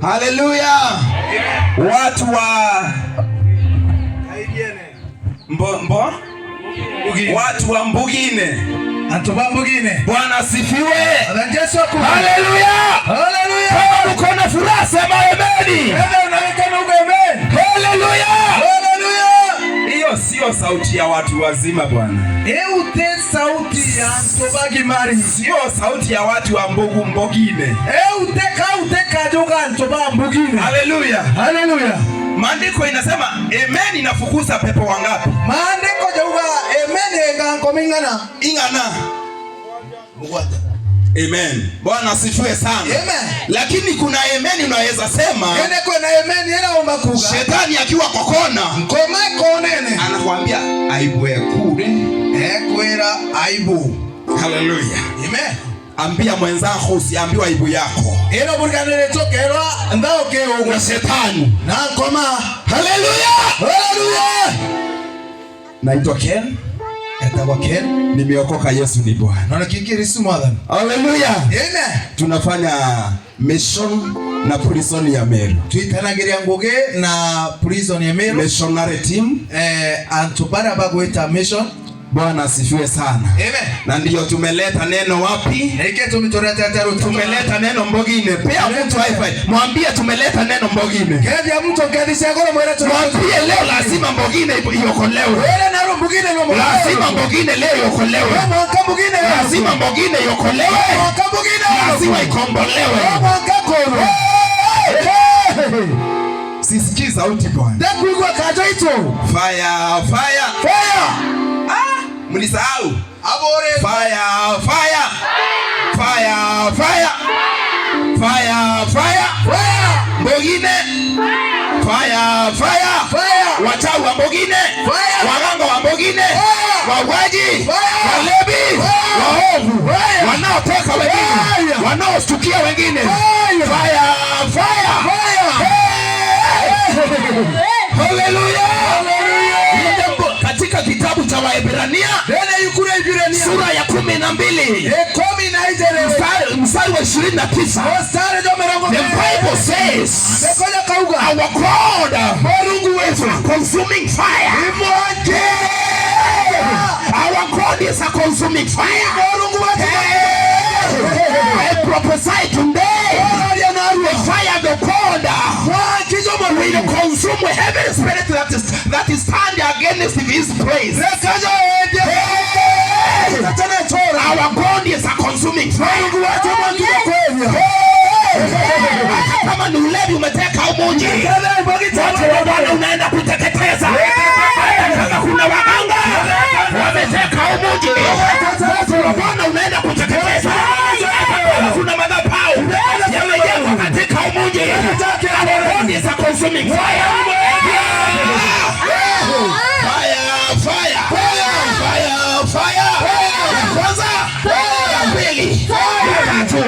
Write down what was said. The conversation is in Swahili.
Haleluya. Watu wa watu wa Mbugine. Bwana asifiwe. Haleluya. Haleluya. Kama uko na furaha sema amen. Haleluya. Haleluya. Hiyo sio sauti ya watu wazima bwana. Eute sauti ya Ntobagi Mari. Sio sauti ya watu wa Mbugine. Eute kajoga Ntoba Mbugine. Haleluya. Haleluya. Maandiko inasema amen inafukuza pepo wangapi? Maandiko joga amen engankomingana. Ingana. Mugwata. Amen. Bwana asifiwe sana. Amen. Lakini kuna amen unaweza sema. Kene kuna amen ila umakuga. Shetani akiwa kokona. Nkoma konene. Anakuambia aibu ekure. Ekwera aibu. Haleluya. Amen. Ambia mwenzako usiambiwe aibu yako. Eno burganele tokerwa ndao keo na shetani. Na nkoma. Haleluya. Haleluya. Naitwa Ken. Etawa Ken. Nimeokoka, Yesu ni Bwana. Naona kikirisu mwadhani. Haleluya. Amen. Tunafanya mission na prison ya Meru. Tuitanagiria Nguge na prison ya Meru. Missionary team. Antubara bagweta mission. Bwana asifiwe sana. Amen. Na ndiyo tumeleta neno wapi? Tumeleta neno Mbugine. Pia mtu wifi. Mwambie tumeleta neno Mbugine. Kevya mtu kadisha gola mweleto. Mwambie leo lazima Mbugine iokolewe. Wele naro Mbugine no mweleto. Lazima Mbugine leo iokolewe. Mwaka Mbugine. Lazima Mbugine iokolewe. Mwaka Mbugine. Lazima ikombolewe. Mwaka kono. Sisikiza sauti bwana. Dakuigwa kajo ito. Fire, fire. Fire. Mlisahau? Abore. Fire, fire. Fire, fire. Fire, fire. Fire. Mbugine. Fire, fire. Fire. Wachawi wa Mbugine. Fire. Waganga wa Mbugine. Wauaji. Walevi. Waovu. Wanaoteka wengine. Wanaostukia wengine. Fire, fire. Haleluya. Katika kitabu cha Waebrania sura ya 12 mstari wa 29, the Bible says our God is a consuming fire. Our God is a consuming fire. I prophesy today the fire of the God will consume every spirit that is standing against his praise. Our God is a consuming fire. Kama ni ulevi umeteka umunji, watu wa Bwana unaenda kuteketeza. Kama kuna waganga wameteka umunji, watu wa Bwana unaenda kuteketeza. Kama kuna madhabahu yamejengwa katika umunji, our God is a consuming fire. Fire, fire, fire, fire, fire. Kwanza, ya pili, ya tatu.